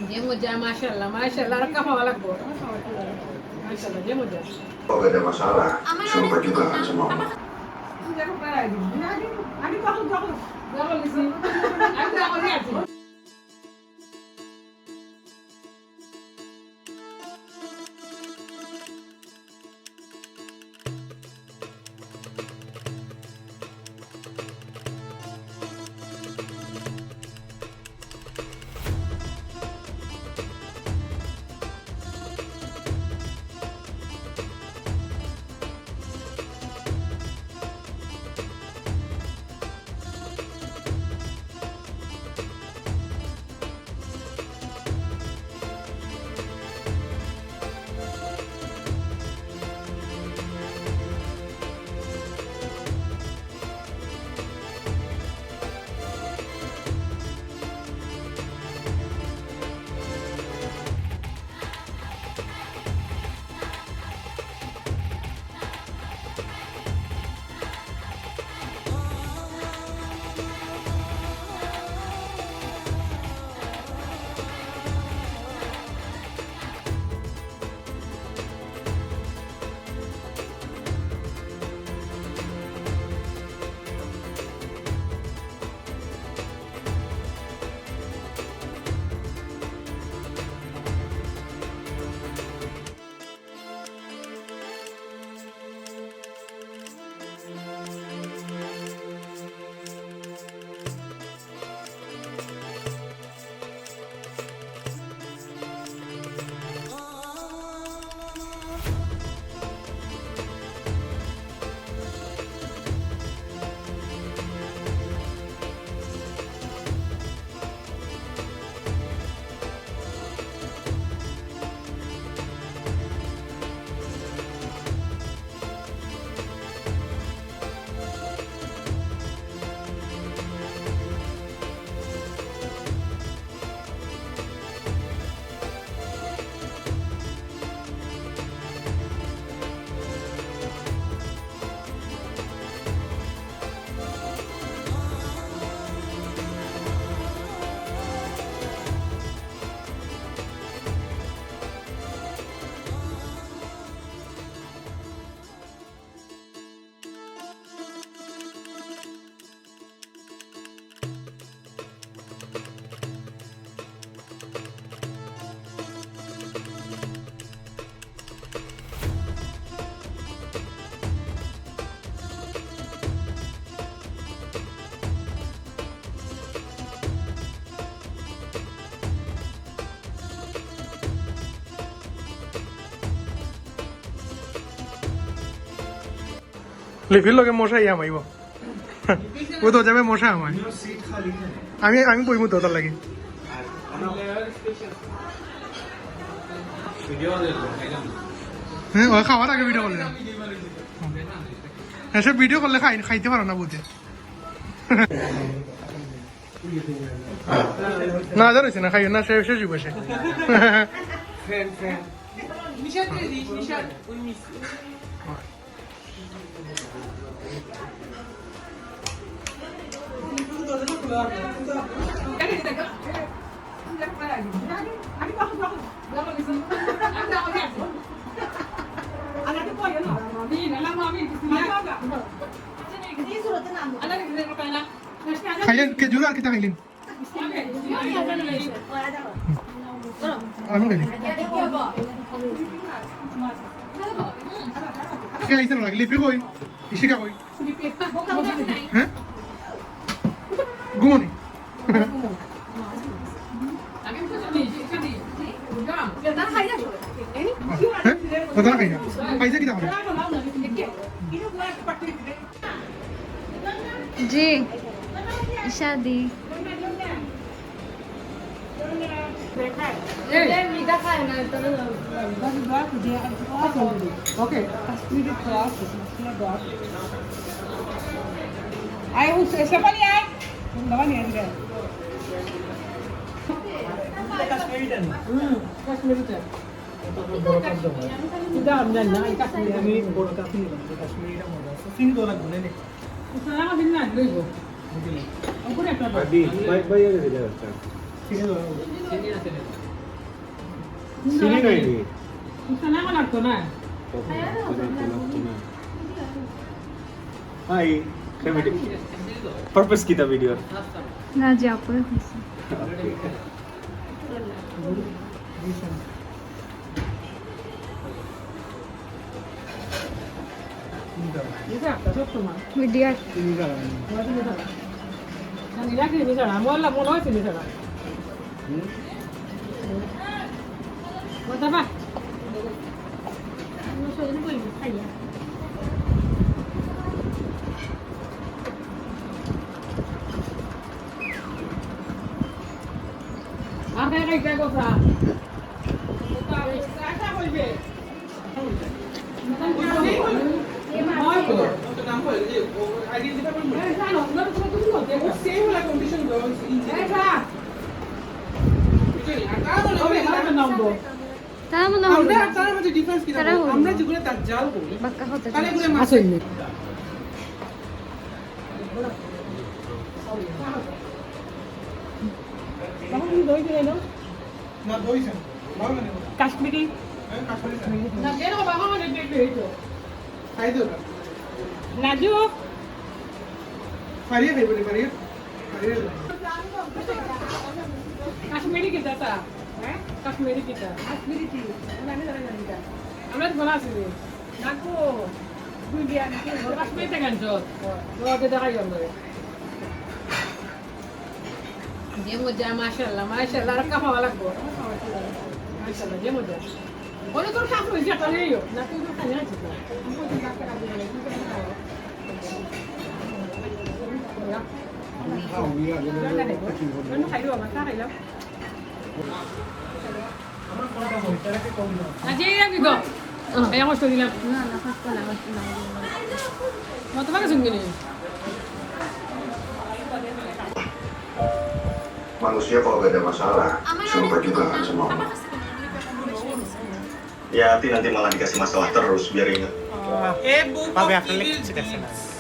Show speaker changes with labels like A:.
A: যে মজা মাশাআল্লাহ মাশাআল্লাহ আর খাওয়া লাগবে মাশাআল্lah যে মজা
B: Oke ada masalah, coba juga kan semua.
C: লিপির লগে মশাই আমাইব ও তো যাবে মশা আমায় আমি বইমু তো তার লাগে হ্যাঁ ও খাওয়ার আগে ভিডিও করলে হ্যাঁ সে ভিডিও করলে খাইতে পারো না বুঝে না জানিস না খাইও না সে শেষ বসে খাইলেন খেজুর আর কিতা খাইলেন আমি খাইলি কে আইছেন না লিপি কই ইশিকা কই হ্যাঁ ঘুমনি কথা খাই না খাইছে কিতা হবে
D: जी शादी
A: Okay. Ay, siapa ni ay? Bawa ni ada. Kashmiri dan. Kashmiri dan. Tidak ambil na Kashmiri. Kami Mongora Kashmiri dan Mongora. Sini tu orang guna ni. Sana kan sini ada juga. Aku ni apa? Baik baik ada dia. Sini tu orang. Sini ada.
E: Sini na ini.
A: Sana ako nagtunay.
E: Hai, kami video. Purpose kita video.
D: না যে আপুরে হয়েছে
A: Bisa, kasut cuma.
D: Video
A: Yang ini lagi bisa lah. Mau lah, mau loh sini bisa lah. Buat apa? Apa yang kayak kau sah? Apa boleh?
D: তারা মনে হয়
A: তার মধ্যে difference কি
D: তারা হলো।
A: আমরা যেগুলো তার জাল করি
D: বাক্কা হতে
A: তাহলে এগুলো আসেননি কাশ্মীরি না কেন বাবা মানে দেখবে এই তো খাই দাও নাজু ফারিয়া খাইবে রে ফারিয়া কাশ্মীরি কি দাতা হ্যাঁ কাশ্মীরি কি দাতা কাশ্মীরি কি আমরা তো বলা আছে নাকো বিরিয়ানি কাশ্মীরি থেকে আনছো ওকে দেখাই আমরা যে মজা মাশাআল্লাহ মাশাআল্লাহ আর কাফা লাগবো মাশাআল্লাহ যে মজা বলে তোর কাফা হইছে কালেও না তুই তো খালি আছিস না আমি তো ডাক্তার আগে বলে তুই কেন খাও Aja ya gitu. Kayak mau story lah.
D: না না ফাস্ট না ফাস্ট না
A: Mau teman kesini gini.
B: Manusia kalau gak ada masalah, sumpah juga nggak semau. Ya, nanti malah dikasih masalah terus biar ingat.
E: Pakai akrilik sih kasih.